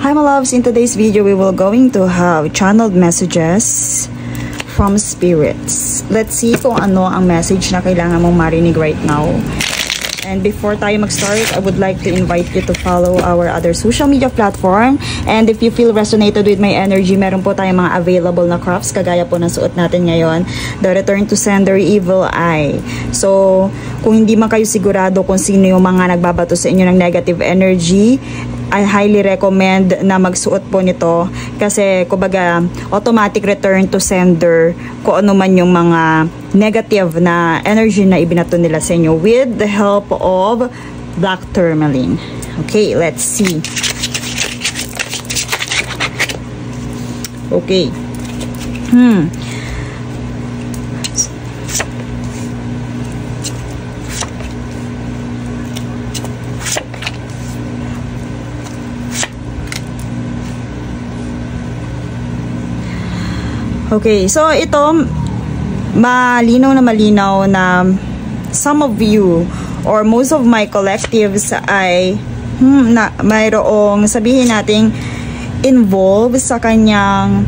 Hi my loves, in today's video we will going to have channeled messages from spirits. Let's see kung ano ang message na kailangan mong marinig right now. And before tayo mag-start, I would like to invite you to follow our other social media platform. And if you feel resonated with my energy, meron po tayong mga available na crafts, kagaya po ng suot natin ngayon, The Return to Sender Evil Eye. So, kung hindi man kayo sigurado kung sino yung mga nagbabato sa inyo ng negative energy, I highly recommend na magsuot po nito kasi kumbaga automatic return to sender kung ano man yung mga negative na energy na ibinato nila sa inyo with the help of black tourmaline. Okay, let's see. Okay. Okay, so ito malinaw na some of you or most of my collectives ay mayroong sabihin nating involved sa kanyang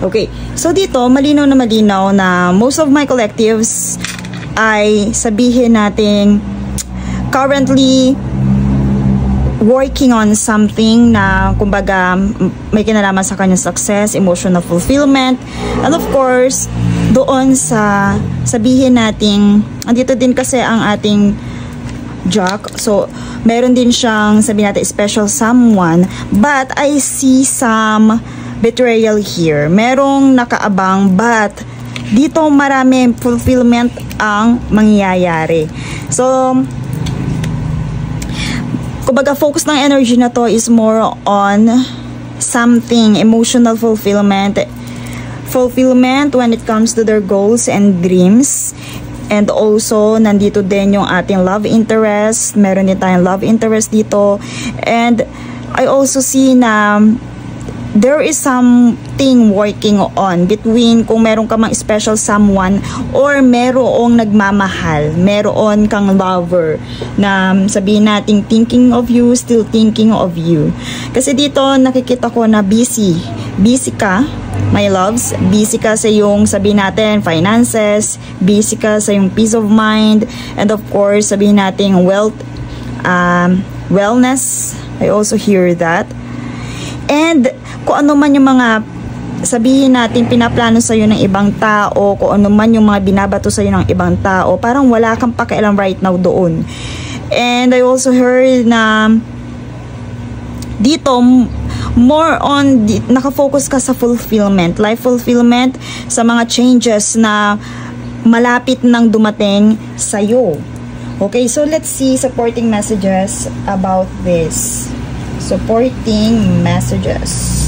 okay, so dito malinaw na most of my collectives ay sabihin nating currently working on something na kumbaga may kinalaman sa kanyang success, emotional fulfillment, and of course doon sa sabihin nating andito din kasi ang ating Jack, so meron din siyang sabihin natin special someone, but I see some betrayal here. Merong nakaabang but dito marami fulfillment ang mangyayari. So kumbaga focus ng energy na to is more on something, emotional fulfillment when it comes to their goals and dreams. And also nandito din yung ating love interest, meron din tayong love interest dito. And I also see na there is something working on between kung meron ka mang special someone or merong nagmamahal, meron kang lover na sabihin natin thinking of you, still thinking of you. Kasi dito nakikita ko na busy ka, my loves, busy ka sa yung sabihin natin finances, busy ka sa yung peace of mind, and of course sabihin natin wealth, wellness. I also hear that. And kung ano man yung mga sabihin natin pinaplano sa iyo ng ibang tao, kung ano man yung mga binabato sa iyo ng ibang tao, parang wala kang pakialam right now doon. And I also heard na dito more on nakafocus ka sa fulfillment, life fulfillment, sa mga changes na malapit nang dumating sa iyo. Okay, so let's see supporting messages about this. Supporting messages.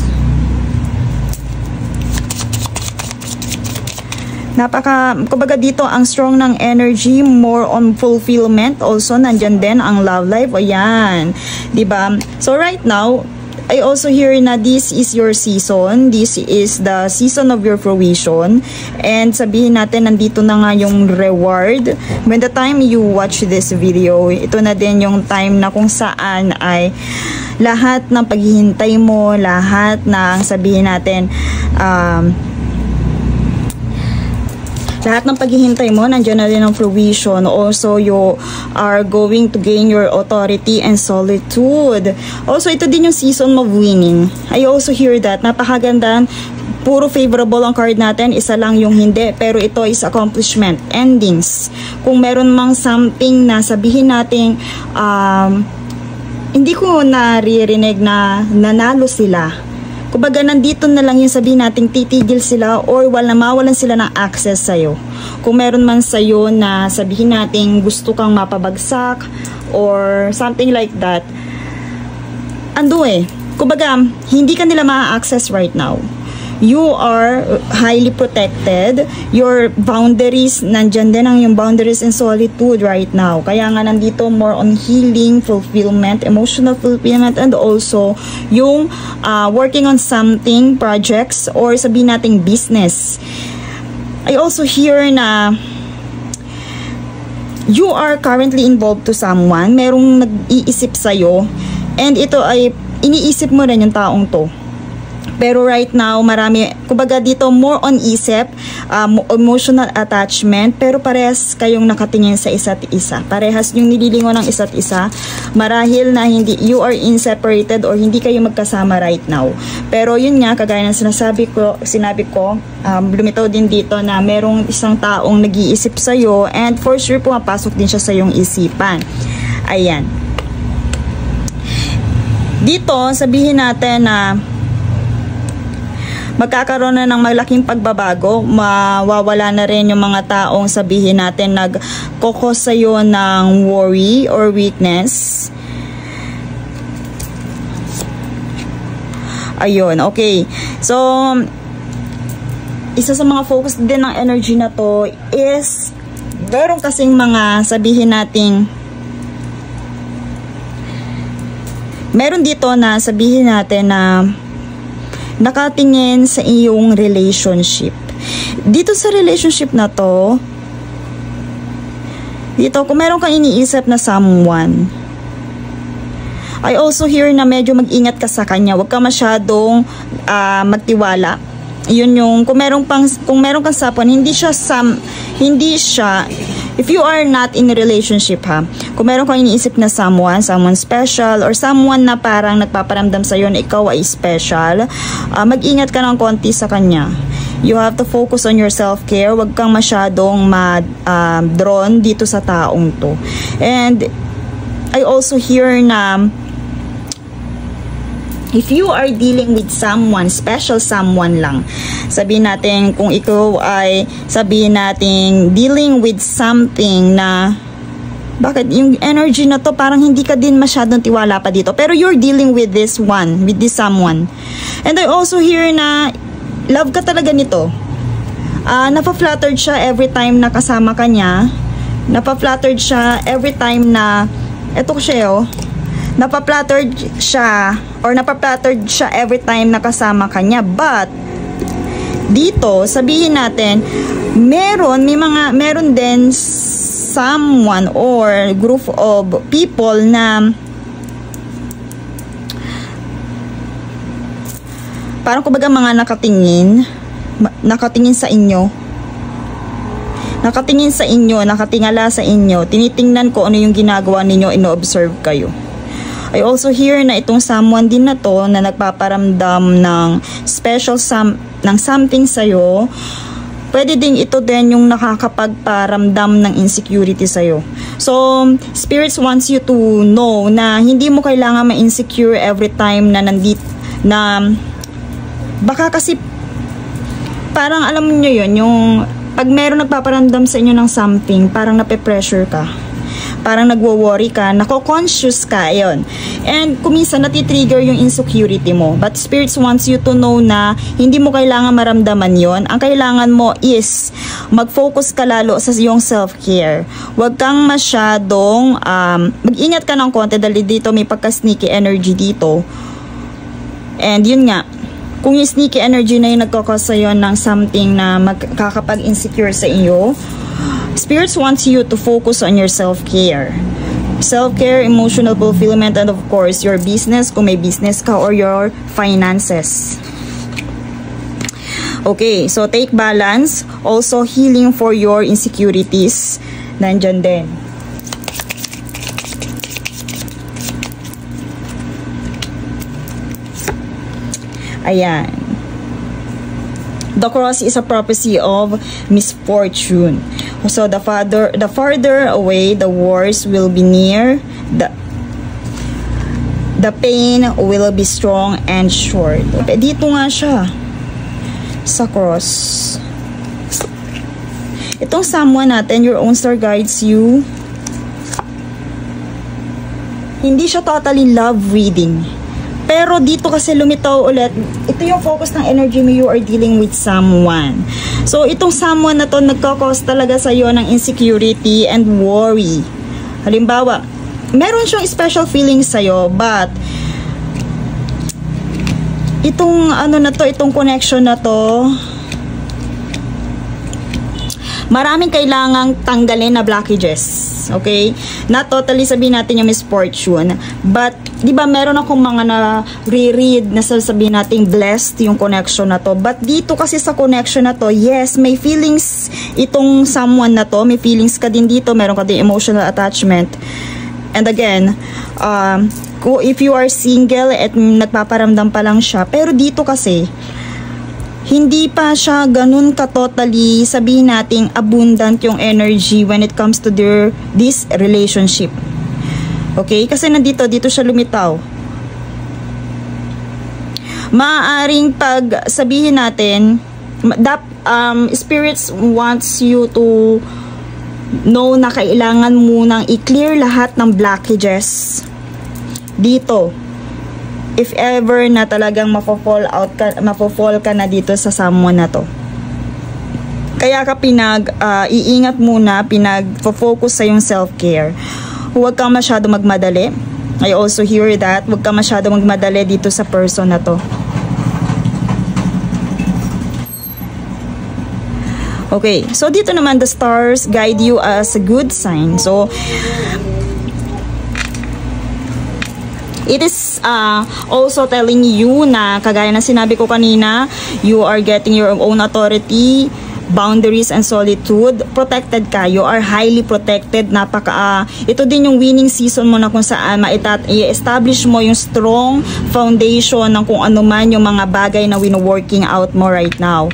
Kumbaga dito ang strong ng energy, more on fulfillment. Also nandyan din ang love life. O yan, diba? So right now I also hear na this is your season. This is the season of your fruition. And sabihin natin, nandito na nga yung reward. When the time you watch this video, ito na din yung time na kung saan ay lahat ng paghihintay mo, lahat ng sabihin natin, lahat ng paghihintay mo, nandiyan na din ang fruition. Also, you are going to gain your authority and solitude. Also, ito din yung season of winning. I also hear that. Napakaganda. Puro favorable ang card natin. Isa lang yung hindi. Pero ito is accomplishment. Endings. Kung meron mang something na sabihin natin, hindi ko naririnig na nanalo sila. Kumbaga nandito na lang yung sabihin natin titigil sila or mawalan sila ng access sa'yo. Kung meron man sa'yo na sabihin natin gusto kang mapabagsak or something like that, kumbaga hindi ka nila ma-access right now. You are highly protected. Your boundaries, nandyan din ang yung boundaries and solitude right now. Kaya nga nandito more on healing, fulfillment, emotional fulfillment, and also yung working on something, projects, or sabihin nating business. I also hear na you are currently involved to someone, merong nag-iisip sa'yo, and ito ay iniisip mo rin yung taong to. Pero right now, marami, kumbaga dito, more on isip, emotional attachment, pero parehas kayong nakatingin sa isa't isa. Parehas yung nililingon ng isa't isa, marahil na hindi, you are inseparated or hindi kayo magkasama right now. Pero yun nga, kagaya ng sinabi ko, lumitaw din dito na merong isang taong nag-iisip sa'yo, and for sure pumapasok din siya sa iyong isipan. Ayan. Dito, sabihin natin na magkakaroon na ng malaking pagbabago, mawawala na rin yung mga taong sabihin natin nagkokos sa'yo ng worry or weakness. Ayun, okay. So, isa sa mga focus din ng energy na to is meron kasing mga sabihin nating meron dito na sabihin natin na nakatingin sa iyong relationship. Dito sa relationship na to, dito kung meron kang iniisip na someone, I also hear na medyo mag-ingat ka sa kanya. Huwag ka masyadong magtiwala. Yun yung kung meron kang sapon, hindi siya if you are not in a relationship kung meron kang iniisip na someone special or someone na parang nagpaparamdam sa'yo na ikaw ay special, mag-ingat ka ng konti sa kanya. You have to focus on your self-care. Huwag kang masyadong drawn dito sa taong to. And I also hear na if you are dealing with someone, special someone lang, sabihin natin kung ikaw ay sabihin natin dealing with something na bakit yung energy na to parang hindi ka din masyadong tiwala pa dito, pero you're dealing with this someone. And I also hear na love ka talaga nito. Napaflattered siya every time na kasama ka niya. Napaflattered siya every time na eto siya napaplattered siya every time nakasama ka niya. But dito sabihin natin meron din someone or group of people na parang kumbaga mga nakatingin sa inyo, nakatingala sa inyo, tinitingnan ko ano yung ginagawa ninyo, ino-observe kayo. I also hear na itong someone din na to na nagpaparamdam ng ng something sa'yo, pwede din ito din yung nakakapagparamdam ng insecurity sa'yo. So, spirits wants you to know na hindi mo kailangan ma-insecure every time na baka kasi parang alam niyo yun, yung pag meron nagpaparamdam sa inyo ng something, parang nape-pressure ka. Parang nagwo-worry ka, nako-conscious ka, yun. And kuminsan natitrigger yung insecurity mo. But spirits wants you to know na hindi mo kailangan maramdaman yon. Ang kailangan mo is mag-focus ka lalo sa iyong self-care. Huwag kang masyadong, mag-ingat ka ng konti dahil dito may pagka-sneaky energy dito. And yun nga, kung yung sneaky energy na yung nagkakos sa'yo ng something na magkakapag-insecure sa iyo, spirits wants you to focus on your self-care. Self-care, emotional fulfillment, and of course, your business, kung may business ka, or your finances. Okay, so take balance. Also, healing for your insecurities. Nandyan din. Ayan. The cross is a prophecy of misfortune. So the farther away the worst will be near, the pain will be strong and short. Dito nga siya sa cross. Itong someone natin, your own star guides you. Hindi siya totally love reading. Pero dito kasi lumitaw ulit, ito yung focus ng energy mo, you are dealing with someone. So, itong someone na to nagkakos talaga sa'yo ng insecurity and worry. Halimbawa, meron siyang special feelings sa'yo, but itong ano na to, itong connection na to, maraming kailangang tanggalin na blockages. Okay? Not totally sabihin natin yung misfortune. But, di ba meron akong mga na-reread na sasabihin natin blessed yung connection na to. But dito kasi sa connection na to, yes, may feelings itong someone na to. May feelings ka din dito. Meron ka din emotional attachment. And again, if you are single at nagpaparamdam pa lang siya, pero dito kasi, hindi pa siya ganun ka-totally, sabihin nating abundant yung energy when it comes to this relationship. Okay? Kasi dito siya lumitaw. Maaaring pag sabihin natin, spirits wants you to know na kailangan munang i-clear lahat ng blockages dito. If ever na talagang mapofall ka na dito sa someone na to. Kaya ka iingat muna, pinag-focus sa yung self-care. Huwag kang masyado magmadali. I also hear that. Huwag kang masyado magmadali dito sa person na to. Okay, so dito naman the stars guide you as a good sign. So, it is also telling you na, kagaya na sinabi ko kanina, you are getting your own authority, boundaries, and solitude. Protected ka. You are highly protected. Ito din yung winning season mo na kung saan i-establish mo yung strong foundation ng kung ano man yung mga bagay na wino-working out mo right now.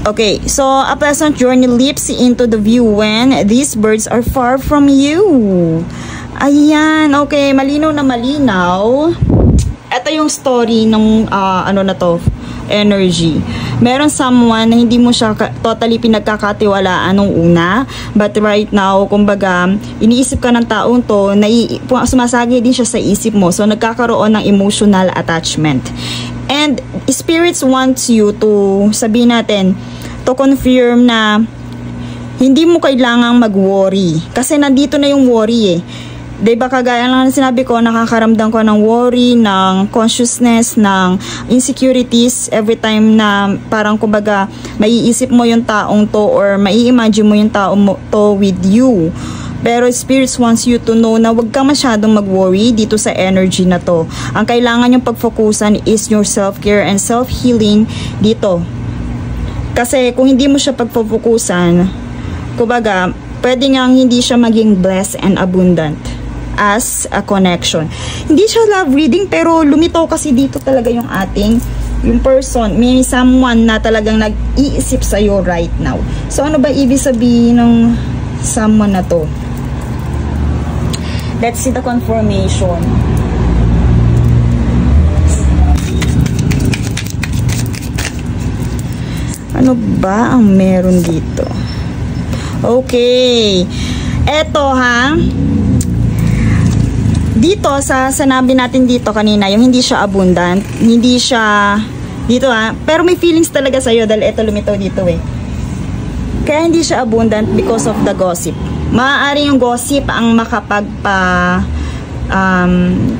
Okay, so a pleasant journey leaps into the view when these birds are far from you. Ayan, okay, malinaw na malinaw. Ito yung story ng energy. Meron someone na hindi mo siya totally pinagkakatiwalaan nung una, but right now, kumbaga, iniisip ka ng taong to, sumasagi din siya sa isip mo, so nagkakaroon ng emotional attachment. And spirits wants you to, sabihin natin, to confirm na hindi mo kailangang mag-worry. Kasi nandito na yung worry eh. Diba, kagaya lang sinabi ko, nakakaramdam ko ng worry, ng consciousness, ng insecurities every time na parang kumbaga maiisip mo yung taong to or mai-imagine mo yung taong to with you. Pero spirits wants you to know na wag kang masyadong mag-worry dito sa energy na to. Ang kailangan yung pagfokusan is your self-care and self-healing dito. Kasi kung hindi mo siya pagfokusan, kumbaga, pwede nga hindi siya maging blessed and abundant as a connection. Hindi siya love reading, pero lumitaw kasi dito talaga yung yung person, may someone na talagang nag-iisip sa'yo right now. So, ano ba ibig sabihin ng someone na to? Let's see the confirmation. Ano ba ang meron dito? Okay. Eto ha. Dito sa sanabi natin dito kanina, yung hindi siya abundant, hindi siya dito ha, pero may feelings talaga sa'yo dahil ito lumitaw dito eh. Kaya hindi siya abundant because of the gossip. Maaari yung gossip ang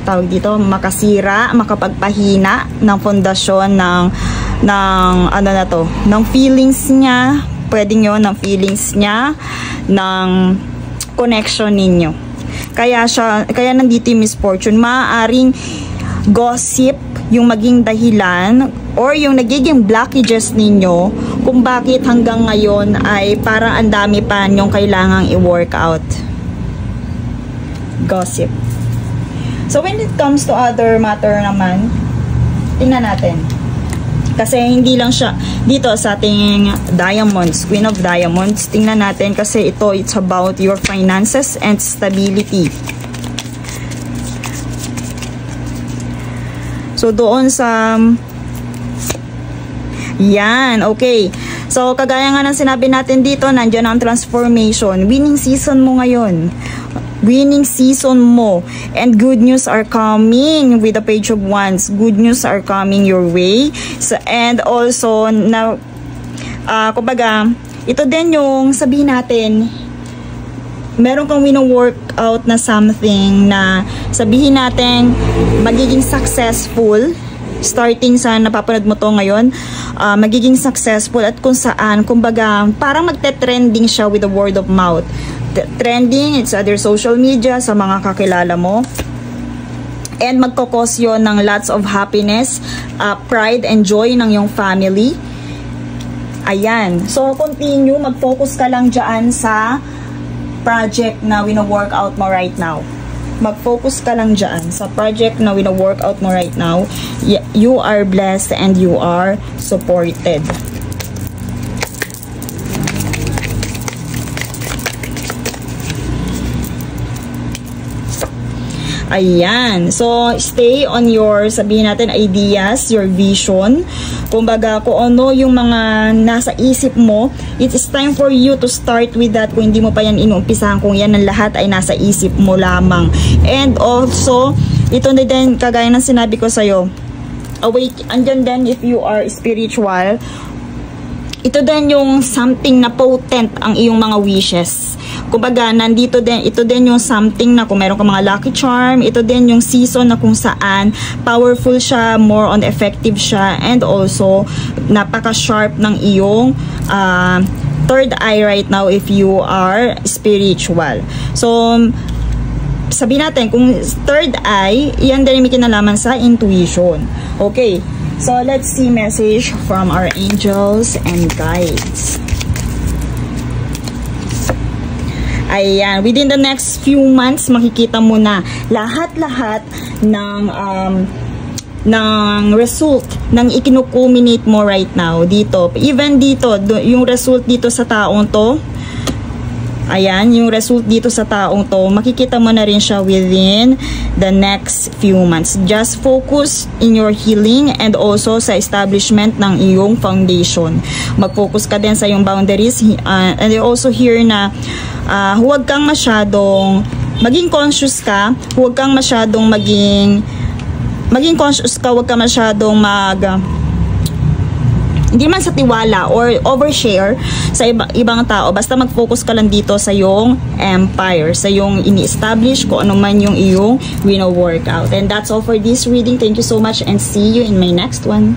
tawag dito, makasira, makapagpahina ng fondasyon ng feelings niya, pwedeng yun, ng feelings niya, ng connection ninyo. Kaya nandito yung misfortune. Maaaring gossip yung maging dahilan or yung nagiging blockages ninyo kung bakit hanggang ngayon ay parang ang dami pa yung kailangang i-work out. Gossip. So when it comes to other matter naman, tingnan natin. Kasi hindi lang siya dito sa ating diamonds, Queen of Diamonds. Tingnan natin kasi it's about your finances and stability. So doon sa yan, okay. So kagaya nga ng sinabi natin dito, nandiyan ang transformation. Winning season mo ngayon. Winning season mo, and good news are coming with the Page of Wands. Good news are coming your way. So, and also na kumbaga ito din yung sabihin natin, meron kang wino-work out na something na sabihin natin magiging successful starting sa napapanood mo to ngayon, magiging successful at kung saan, kumbaga, parang magte-trending siya with the word of mouth. Trending, it's other social media, sa mga kakilala mo. And magkakos yun ng lots of happiness, pride and joy ng yung family. Ayan. So, continue. Mag-focus ka lang dyan sa project na wino-work out mo right now. Mag-focus ka lang dyan sa project na wino-work out mo right now. You are blessed and you are supported. Ayan. So, stay on your, sabihin natin, ideas, your vision. Kumbaga, kung ano yung mga nasa isip mo, it is time for you to start with that. Kung hindi mo pa yan inuumpisahan, kung yan ang lahat ay nasa isip mo lamang. And also, ito na din, kagaya ng sinabi ko sa'yo, andyan din if you are spiritual, ito din yung something na potent ang iyong mga wishes. Kumbaga, nandito din, ito din yung something na kung meron ka mga lucky charm, ito din yung season na kung saan powerful siya, more on effective siya, and also, napaka-sharp ng iyong third eye right now if you are spiritual. So, sabihin natin, kung third eye, yan din may kinalaman sa intuition. Okay, so let's see message from our angels and guides. Ayan, within the next few months, makikita mo na lahat-lahat ng result ng ikinukuminate mo right now dito. Even dito, yung result dito sa taong to, ayan, yung result dito sa taong to, makikita mo na rin siya within the next few months. Just focus in your healing and also sa establishment ng iyong foundation. Mag-focus ka din sa iyong boundaries. And also here na huwag kang masyadong maging conscious ka, huwag kang masyadong maging conscious ka, huwag kang masyadong hindi man sa tiwala or overshare sa ibang tao. Basta mag-focus ka lang dito sa yung empire, sa yung ini-establish kung ano man yung iyong wino-workout. And that's all for this reading. Thank you so much and see you in my next one.